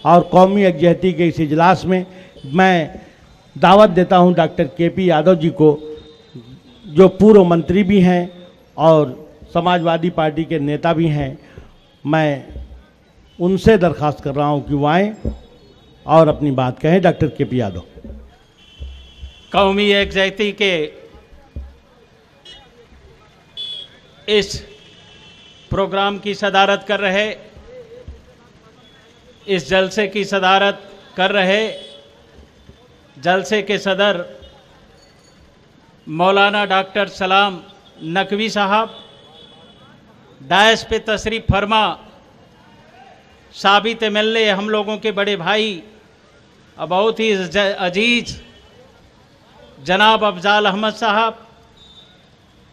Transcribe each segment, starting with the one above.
और कौमी यकजहती के इस इजलास में मैं दावत देता हूं डॉक्टर केपी यादव जी को, जो पूर्व मंत्री भी हैं और समाजवादी पार्टी के नेता भी हैं। मैं उनसे दरख्वास्त कर रहा हूं कि वो आएँ और अपनी बात कहें। Doctor KP Yadav. कौमी यकजहती के इस प्रोग्राम की सदारत कर रहे, इस जलसे की सदारत कर रहे जलसे के सदर मौलाना डॉक्टर सलाम नकवी साहब, डायस पे तशरीफ़ फरमा साबित एमएलए, हम लोगों के बड़े भाई और बहुत ही अजीज जनाब अफजाल अहमद साहब,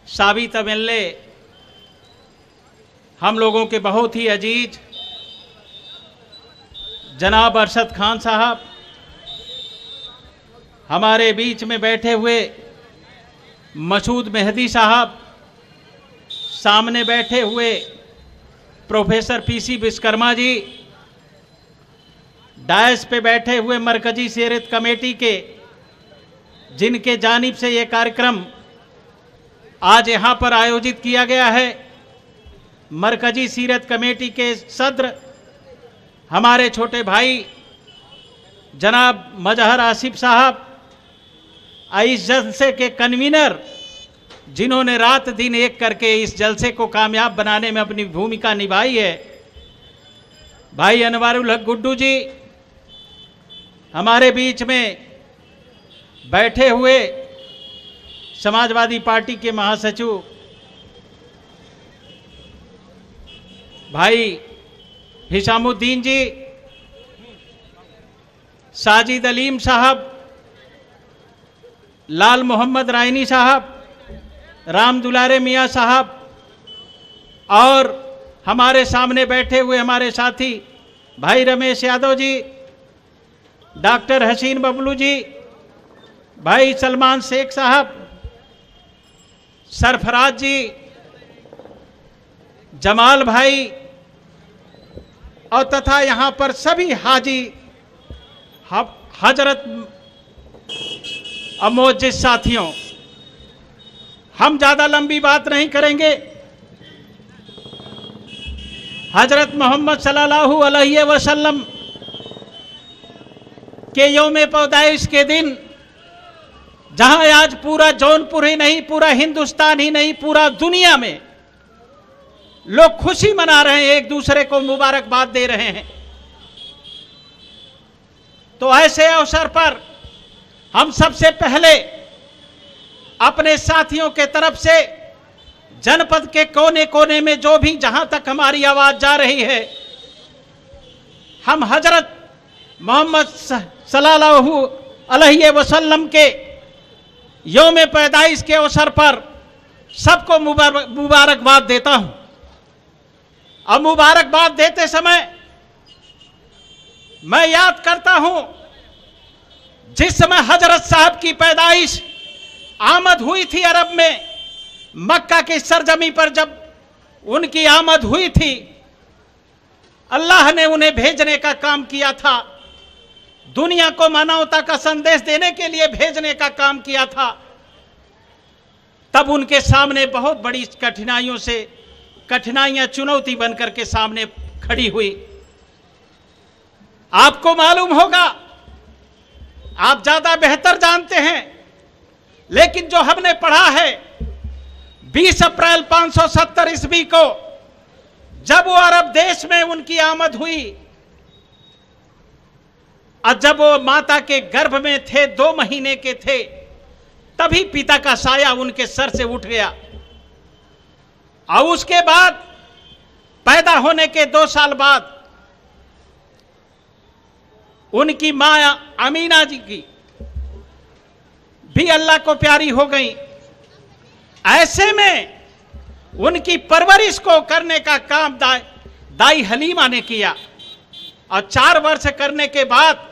साबित एमएलए, हम लोगों के बहुत ही अजीज जनाब अरशद खान साहब, हमारे बीच में बैठे हुए मसूद मेहदी साहब, सामने बैठे हुए professor PC Vishwakarma ji, DISE पे बैठे हुए मरकजी सीरत कमेटी के, जिनके जानिब से ये कार्यक्रम आज यहाँ पर आयोजित किया गया है, मरकजी सीरत कमेटी के सदर हमारे छोटे भाई जनाब मजहर आसिफ साहब, इस जलसे के कन्वीनर जिन्होंने रात दिन एक करके इस जलसे को कामयाब बनाने में अपनी भूमिका निभाई है, भाई अनवारुल हक गुड्डू जी, हमारे बीच में बैठे हुए समाजवादी पार्टी के महासचिव भाई हिशामुद्दीन जी, साजिद अलीम साहब, लाल मोहम्मद रायनी साहब, राम दुलारे मियाँ साहब और हमारे सामने बैठे हुए हमारे साथी भाई रमेश यादव जी, डॉक्टर हसीन बबलू जी, भाई सलमान शेख साहब, सरफराज जी, जमाल भाई और तथा यहाँ पर सभी हाजी हजरत अमोजिद साथियों, हम ज़्यादा लंबी बात नहीं करेंगे। हजरत मोहम्मद सल्लल्लाहु अलैहि वसल्लम के यौम पैदाइश के दिन, जहां आज पूरा जौनपुर ही नहीं, पूरा हिंदुस्तान ही नहीं, पूरा दुनिया में लोग खुशी मना रहे हैं, एक दूसरे को मुबारकबाद दे रहे हैं, तो ऐसे अवसर पर हम सबसे पहले अपने साथियों के तरफ से जनपद के कोने कोने में जो भी जहां तक हमारी आवाज जा रही है, हम हजरत मोहम्मद सल्लल्लाहु अलैहि वसल्लम के यौम पैदाइश के अवसर पर सबको मुबारकबाद देता हूं। और मुबारकबाद देते समय मैं याद करता हूं, जिस समय हजरत साहब की पैदाइश आमद हुई थी अरब में, मक्का की सरजमी पर जब उनकी आमद हुई थी, अल्लाह ने उन्हें भेजने का काम किया था, दुनिया को मानवता का संदेश देने के लिए भेजने का काम किया था। तब उनके सामने बहुत बड़ी कठिनाइयां चुनौती बनकर के सामने खड़ी हुई। आपको मालूम होगा, आप ज्यादा बेहतर जानते हैं, लेकिन जो हमने पढ़ा है 20 अप्रैल 570 ईस्वी को जब वो अरब देश में उनकी आमद हुई और जब वो माता के गर्भ में थे, 2 महीने के थे, तभी पिता का साया उनके सर से उठ गया। और उसके बाद पैदा होने के 2 साल बाद उनकी मां अमीना जी की भी अल्लाह को प्यारी हो गई। ऐसे में उनकी परवरिश को करने का काम दाई हलीमा ने किया। और 4 वर्ष करने के बाद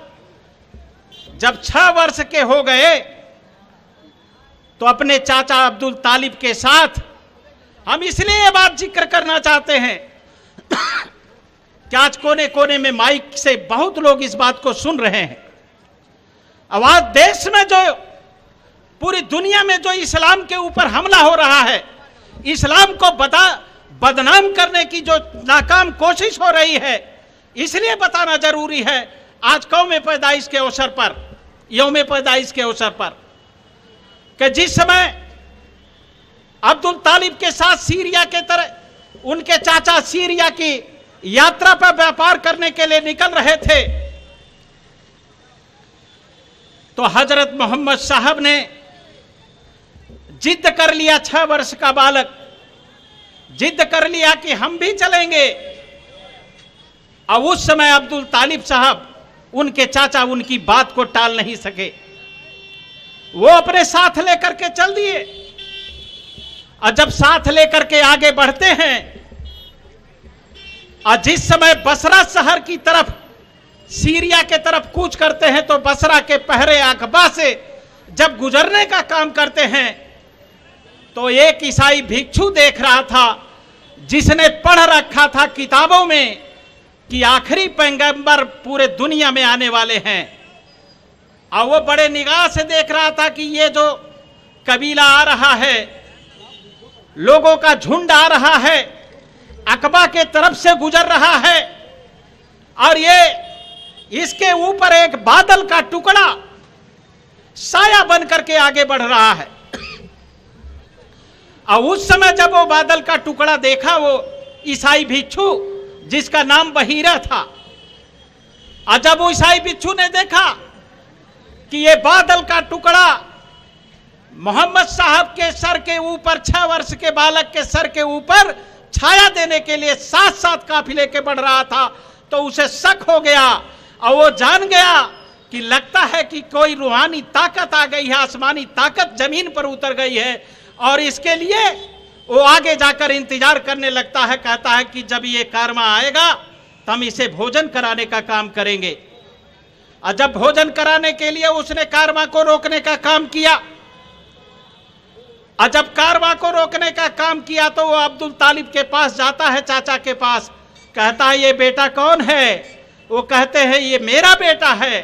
जब 6 वर्ष के हो गए तो अपने चाचा अब्दुल तालिब के साथ, हम इसलिए ये बात जिक्र करना चाहते हैं कि आज कोने कोने में माइक से बहुत लोग इस बात को सुन रहे हैं। अब आज देश में जो, पूरी दुनिया में जो इस्लाम के ऊपर हमला हो रहा है, इस्लाम को बदनाम करने की जो नाकाम कोशिश हो रही है, इसलिए बताना जरूरी है आज कौम पैदाइश के अवसर पर, यौम पैदाइश के अवसर पर, कि जिस समय अब्दुल तालिब के साथ सीरिया के तरह उनके चाचा सीरिया की यात्रा पर व्यापार करने के लिए निकल रहे थे, तो हजरत मोहम्मद साहब ने जिद कर लिया, 6 वर्ष का बालक जिद कर लिया कि हम भी चलेंगे। अब उस समय अब्दुल तालिब साहब, उनके चाचा, उनकी बात को टाल नहीं सके, वो अपने साथ लेकर के चल दिए। और जब साथ लेकर के आगे बढ़ते हैं और जिस समय बसरा शहर की तरफ, सीरिया के तरफ कूच करते हैं, तो बसरा के पहरे अकबा से जब गुजरने का काम करते हैं, तो एक ईसाई भिक्षु देख रहा था, जिसने पढ़ रखा था किताबों में कि आखिरी पैगंबर पूरे दुनिया में आने वाले हैं। और वो बड़े निगाह से देख रहा था कि ये जो कबीला आ रहा है, लोगों का झुंड आ रहा है, अकबा के तरफ से गुजर रहा है, और ये इसके ऊपर एक बादल का टुकड़ा साया बन करके आगे बढ़ रहा है। और उस समय जब वो बादल का टुकड़ा देखा, वो ईसाई भिक्षु जिसका नाम बहीरा था, और जब वो ईसाई भिक्षु ने देखा कि ये बादल का टुकड़ा मोहम्मद साहब के सर के ऊपर, 6 वर्ष के बालक के सर के ऊपर छाया देने के लिए साथ साथ काफिले के बढ़ रहा था, तो उसे शक हो गया और वो जान गया कि लगता है कि कोई रूहानी ताकत आ गई है, आसमानी ताकत जमीन पर उतर गई है, और इसके लिए वो आगे जाकर इंतजार करने लगता है। कहता है कि जब ये कारवां आएगा तो हम इसे भोजन कराने का काम करेंगे। और जब भोजन कराने के लिए उसने कारवां को रोकने का काम किया, और जब कारवां को रोकने का काम किया, तो वो अब्दुल तालिब के पास जाता है, चाचा के पास, कहता है ये बेटा कौन है? वो कहते हैं ये मेरा बेटा है।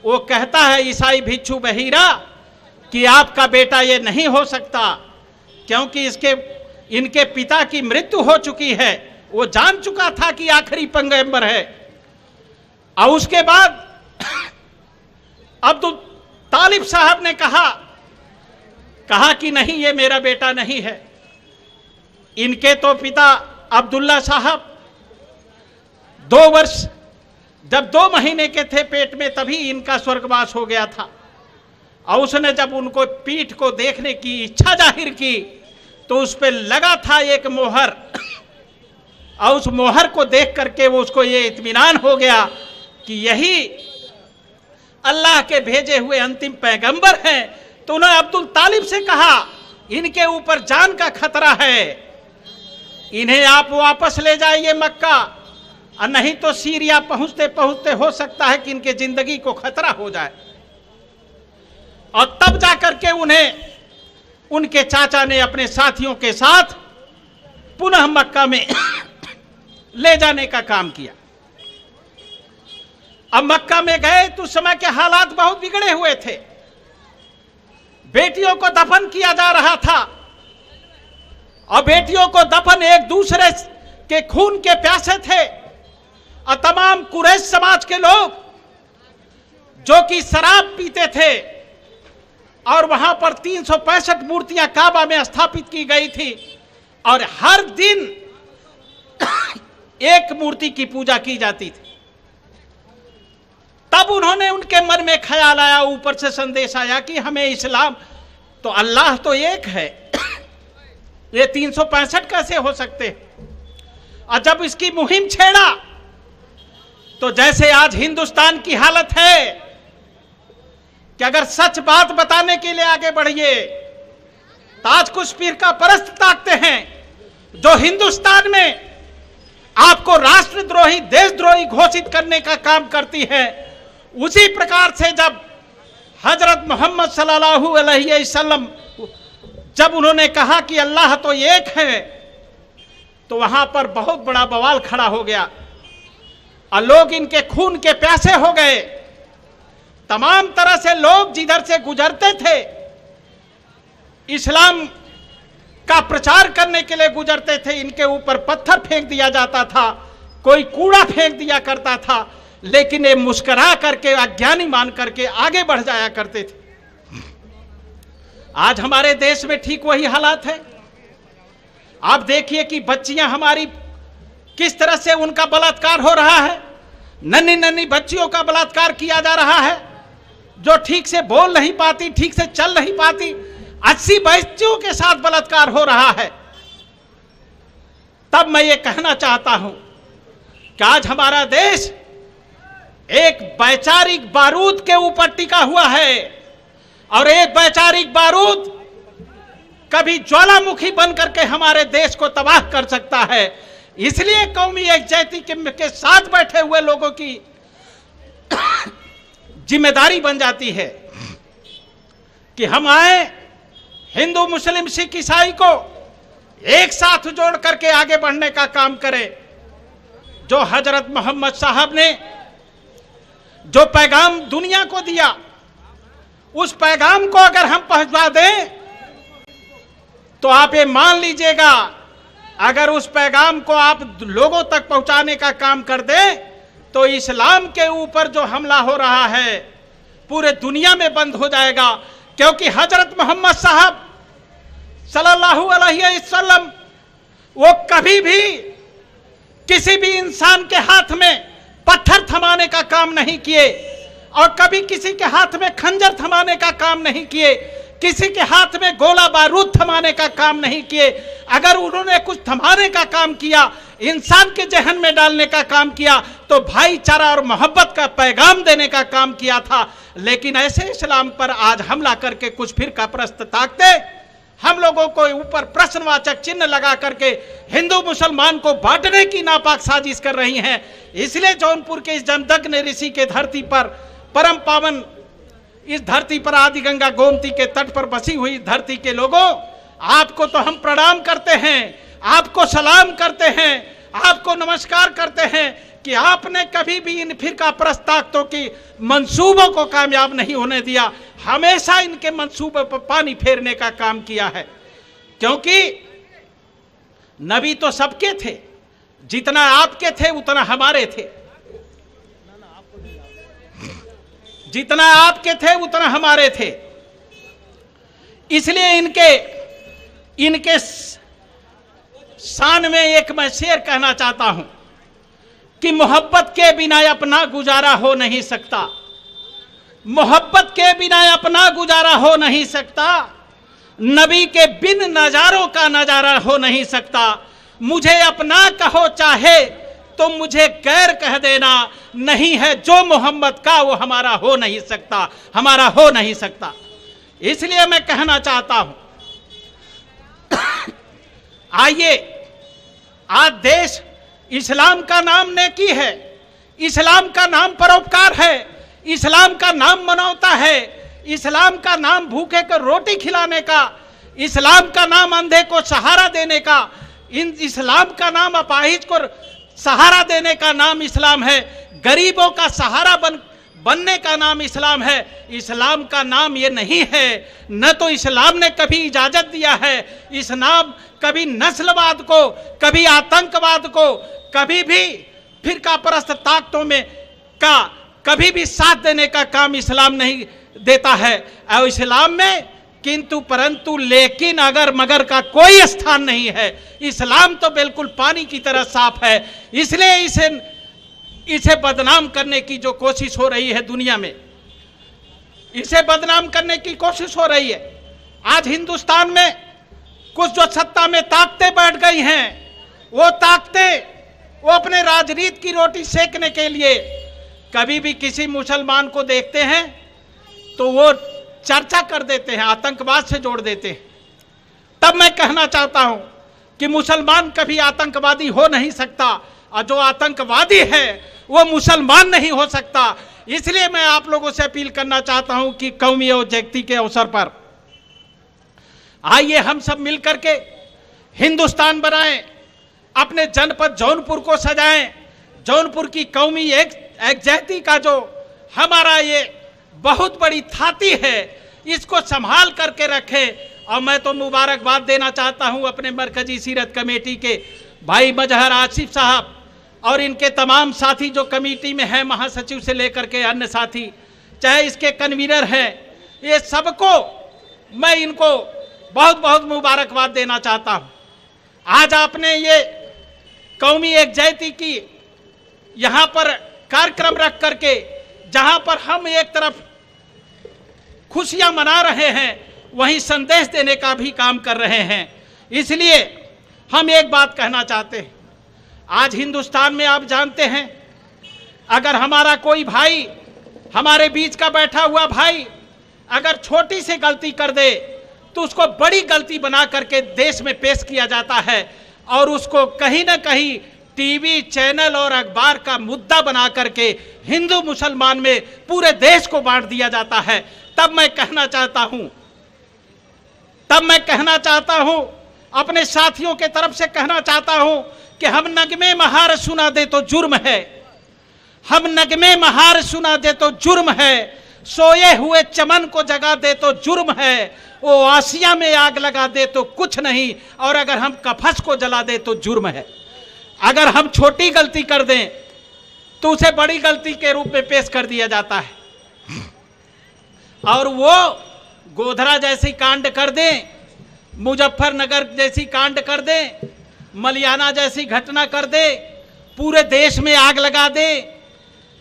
वो कहता है ईसाई भिक्षु बहीरा कि आपका बेटा ये नहीं हो सकता, क्योंकि इनके पिता की मृत्यु हो चुकी है। वो जान चुका था कि आखिरी पैगंबर है। और उसके बाद अब्दुल तालिब साहब ने कहा कि नहीं, ये मेरा बेटा नहीं है। इनके तो पिता अब्दुल्ला साहब 2 वर्ष, जब 2 महीने के थे पेट में, तभी इनका स्वर्गवास हो गया था। और उसने जब उनको पीठ को देखने की इच्छा जाहिर की, तो उस पर लगा था एक मोहर, और उस मोहर को देख करके वो उसको ये इत्मीनान हो गया कि यही अल्लाह के भेजे हुए अंतिम पैगंबर हैं। तो उन्होंने अब्दुल तालिब से कहा, इनके ऊपर जान का खतरा है, इन्हें आप वापस ले जाइए मक्का, और नहीं तो सीरिया पहुंचते पहुंचते हो सकता है कि इनके जिंदगी को खतरा हो जाए। और तब जाकर के उन्हें उनके चाचा ने अपने साथियों के साथ पुनः मक्का में ले जाने का काम किया। अब मक्का में गए तो समय के हालात बहुत बिगड़े हुए थे। बेटियों को दफन किया जा रहा था, और बेटियों को दफन एक दूसरे के खून के प्यासे थे। और तमाम कुरैश समाज के लोग जो कि शराब पीते थे, और वहां पर 365 मूर्तियां काबा में स्थापित की गई थी, और हर दिन एक मूर्ति की पूजा की जाती थी। तब उन्होंने, उनके मन में ख्याल आया, ऊपर से संदेश आया कि हमें इस्लाम, तो अल्लाह तो एक है, ये 365 कैसे हो सकते। और जब इसकी मुहिम छेड़ा, तो जैसे आज हिंदुस्तान की हालत है कि अगर सच बात बताने के लिए आगे बढ़िए तो आज कुछ फिरका परस्त ताकते हैं जो हिंदुस्तान में आपको राष्ट्रद्रोही, देशद्रोही घोषित करने का काम करती है। उसी प्रकार से जब हजरत मोहम्मद सल्लल्लाहु अलैहि वसल्लम जब उन्होंने कहा कि अल्लाह तो एक है, तो वहां पर बहुत बड़ा बवाल खड़ा हो गया। और लोग इनके खून के प्यासे हो गए। तमाम तरह से लोग जिधर से गुजरते थे, इस्लाम का प्रचार करने के लिए गुजरते थे, इनके ऊपर पत्थर फेंक दिया जाता था, कोई कूड़ा फेंक दिया करता था, लेकिन ये मुस्कुरा करके, अज्ञानी मान करके आगे बढ़ जाया करते थे। आज हमारे देश में ठीक वही हालात है। आप देखिए कि बच्चियां हमारी किस तरह से उनका बलात्कार हो रहा है। नन्ही नन्ही बच्चियों का बलात्कार किया जा रहा है, जो ठीक से बोल नहीं पाती, ठीक से चल नहीं पाती। 80 बच्चियों के साथ बलात्कार हो रहा है। तब मैं ये कहना चाहता हूं कि आज हमारा देश एक वैचारिक बारूद के ऊपर टिका हुआ है, और एक वैचारिक बारूद कभी ज्वालामुखी बनकर के हमारे देश को तबाह कर सकता है। इसलिए कौमी एकजुटता के साथ बैठे हुए लोगों की जिम्मेदारी बन जाती है कि हम आए, हिंदू मुस्लिम सिख ईसाई को एक साथ जोड़ करके आगे बढ़ने का काम करें। जो हजरत मोहम्मद साहब ने जो पैगाम दुनिया को दिया, उस पैगाम को अगर हम पहुंचा दें तो आप ये मान लीजिएगा, अगर उस पैगाम को आप लोगों तक पहुंचाने का काम कर दें तो इस्लाम के ऊपर जो हमला हो रहा है पूरे दुनिया में बंद हो जाएगा। क्योंकि हजरत मोहम्मद साहब सल्लल्लाहु अलैहि वसल्लम वो कभी भी किसी भी इंसान के हाथ में पत्थर थमाने का काम नहीं किए, और कभी किसी के हाथ में खंजर थमाने का काम नहीं किए, किसी के हाथ में गोला बारूद थमाने का काम नहीं किए। अगर उन्होंने कुछ थमाने का काम किया, इंसान के जहन में डालने का काम किया, तो भाईचारा और मोहब्बत का पैगाम देने का काम किया था। लेकिन ऐसे इस्लाम पर आज हमला करके कुछ फिरका परस्त ताकते हम लोगों को ऊपर प्रश्नवाचक चिन्ह लगा करके हिंदू मुसलमान को बांटने की नापाक साजिश कर रही हैं। इसलिए जौनपुर के इस जमदग्नि ऋषि के धरती पर, परम पावन इस धरती पर, आदि गंगा गोमती के तट पर बसी हुई धरती के लोगों, आपको तो हम प्रणाम करते हैं, आपको सलाम करते हैं, आपको नमस्कार करते हैं कि आपने कभी भी इन फिरका परस्त ताकतों की मंसूबों को कामयाब नहीं होने दिया। हमेशा इनके मंसूबों पर पानी फेरने का काम किया है। क्योंकि नबी तो सबके थे, जितना आपके थे उतना हमारे थे, जितना आपके थे उतना हमारे थे। इसलिए इनके शान में एक मैं शेर कहना चाहता हूं कि मोहब्बत के बिना अपना गुजारा हो नहीं सकता, मोहब्बत के बिना अपना गुजारा हो नहीं सकता, नबी के बिन नजारों का नजारा हो नहीं सकता। मुझे अपना कहो चाहे तो मुझे गैर कह देना, नहीं है जो मोहम्मद का वो हमारा हो नहीं सकता, हमारा हो नहीं सकता। इसलिए मैं कहना चाहता हूं, आइए, आज देश इस्लाम का नाम नेकी है, इस्लाम का नाम परोपकार है, इस्लाम का नाम मानवता है, इस्लाम का नाम भूखे को रोटी खिलाने का, इस्लाम का नाम अंधे को सहारा देने का, इस्लाम का नाम अपाहिज को सहारा देने का नाम इस्लाम है, गरीबों का सहारा बनने का नाम इस्लाम है। इस्लाम का नाम ये नहीं है, न तो इस्लाम ने कभी इजाजत दिया है। इस्लाम कभी नस्लवाद को, कभी आतंकवाद को, कभी भी फिरका परस्त ताकतों में का कभी भी साथ देने का काम इस्लाम नहीं देता है। और इस्लाम में किंतु परंतु लेकिन अगर मगर का कोई स्थान नहीं है। इस्लाम तो बिल्कुल पानी की तरह साफ है। इसलिए इसे बदनाम करने की जो कोशिश हो रही है दुनिया में, इसे बदनाम करने की कोशिश हो रही है। आज हिंदुस्तान में कुछ जो सत्ता में ताकतें बैठ गई हैं, वो ताकतें वो अपने राजनीति की रोटी सेकने के लिए कभी भी किसी मुसलमान को देखते हैं तो वो चर्चा कर देते हैं, आतंकवाद से जोड़ देते हैं। तब मैं कहना चाहता हूं कि मुसलमान कभी आतंकवादी हो नहीं सकता, और जो आतंकवादी है वो मुसलमान नहीं हो सकता। इसलिए मैं आप लोगों से अपील करना चाहता हूं कि कौमी एकजुटता के अवसर पर आइए हम सब मिलकर के हिंदुस्तान बनाएं, अपने जनपद जौनपुर को सजाएं, जौनपुर की कौमी एकजाती का जो हमारा ये बहुत बड़ी थाती है, इसको संभाल करके रखे। और मैं तो मुबारकबाद देना चाहता हूं अपने मरकजी सीरत कमेटी के भाई मजहर आसिफ साहब और इनके तमाम साथी जो कमेटी में हैं, महासचिव से लेकर के अन्य साथी, चाहे इसके कन्वीनर हैं, ये सबको मैं इनको बहुत बहुत मुबारकबाद देना चाहता हूं। आज आपने ये कौमी एकजाती की यहाँ पर कार्यक्रम रख करके, जहाँ पर हम एक तरफ खुशियाँ मना रहे हैं, वहीं संदेश देने का भी काम कर रहे हैं। इसलिए हम एक बात कहना चाहते हैं, आज हिंदुस्तान में आप जानते हैं, अगर हमारा कोई भाई, हमारे बीच का बैठा हुआ भाई अगर छोटी सी गलती कर दे तो उसको बड़ी गलती बना करके देश में पेश किया जाता है और उसको कहीं ना कहीं टीवी चैनल और अखबार का मुद्दा बना करके हिंदू मुसलमान में पूरे देश को बांट दिया जाता है। तब मैं कहना चाहता हूं, अपने साथियों के तरफ से कहना चाहता हूं कि हम नगमे महार सुना दे तो जुर्म है, हम नगमे महार सुना दे तो जुर्म है, सोए हुए चमन को जगा दे तो जुर्म है, वो आसिया में आग लगा दे तो कुछ नहीं, और अगर हम कफस को जला दे तो जुर्म है। अगर हम छोटी गलती कर दें तो उसे बड़ी गलती के रूप में पेश कर दिया जाता है, और वो गोधरा जैसी कांड कर दें, मुजफ्फरनगर जैसी कांड कर दें, मलियाना जैसी घटना कर दे, पूरे देश में आग लगा दे,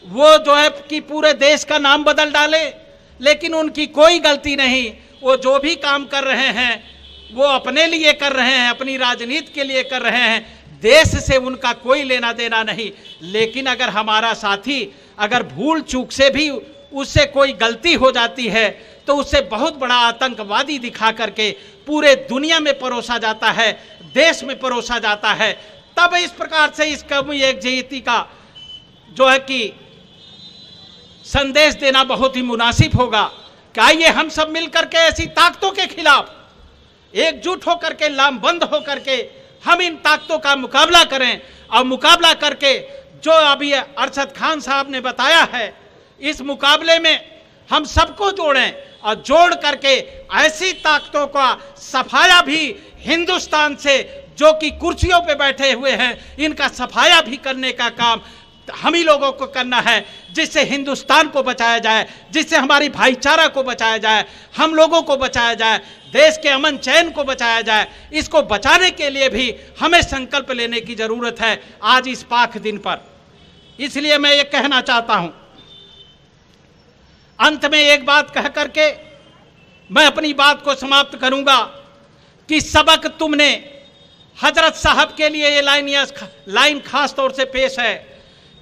वो जो है कि पूरे देश का नाम बदल डाले, लेकिन उनकी कोई गलती नहीं। वो जो भी काम कर रहे हैं वो अपने लिए कर रहे हैं, अपनी राजनीति के लिए कर रहे हैं, देश से उनका कोई लेना देना नहीं। लेकिन अगर हमारा साथी अगर भूल चूक से भी उससे कोई गलती हो जाती है तो उससे बहुत बड़ा आतंकवादी दिखा करके पूरे दुनिया में परोसा जाता है, देश में परोसा जाता है। तब इस प्रकार से इस कौमी एकजाती का जो है कि संदेश देना बहुत ही मुनासिब होगा कि आइए हम सब मिलकर के ऐसी ताकतों के खिलाफ एकजुट होकर के, लामबंद होकर के हम इन ताकतों का मुकाबला करें, और मुकाबला करके जो अभी अरशद खान साहब ने बताया है, इस मुकाबले में हम सबको जोड़ें और जोड़ करके ऐसी ताकतों का सफाया भी हिंदुस्तान से, जो कि कुर्सियों पे बैठे हुए हैं, इनका सफाया भी करने का काम हम ही लोगों को करना है, जिससे हिंदुस्तान को बचाया जाए, जिससे हमारी भाईचारा को बचाया जाए, हम लोगों को बचाया जाए, देश के अमन चैन को बचाया जाए। इसको बचाने के लिए भी हमें संकल्प लेने की जरूरत है आज इस पाक दिन पर। इसलिए मैं ये कहना चाहता हूं, अंत में एक बात कह करके मैं अपनी बात को समाप्त करूंगा कि सबक तुमने, हजरत साहब के लिए ये लाइन खास तौर से पेश है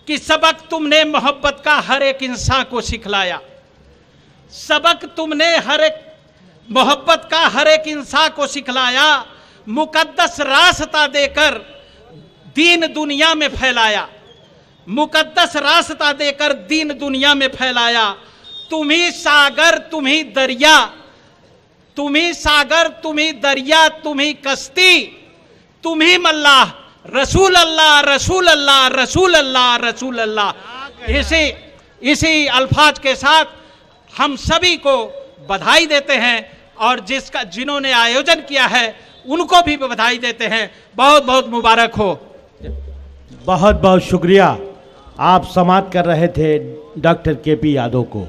कि सबक तुमने मोहब्बत का हर एक इंसान को सिखलाया, सबक तुमने मोहब्बत का हर एक इंसान को सिखलाया, मुकद्दस रास्ता देकर दीन दुनिया में फैलाया, मुकद्दस रास्ता देकर दीन दुनिया में फैलाया। तुम्ही सागर तुम्ही दरिया, तुम्ही सागर तुम्ही दरिया, तुम्ही कश्ती, तुम्ही मल्लाह, रसूल अल्लाह रसूल अल्लाह रसूल अल्लाह रसूल अल्लाह। इसी अल्फाज के साथ हम सभी को बधाई देते हैं, और जिन्होंने आयोजन किया है उनको भी बधाई देते हैं। बहुत बहुत मुबारक हो। बहुत बहुत शुक्रिया। आप समाप्त कर रहे थे डॉक्टर केपी यादव को।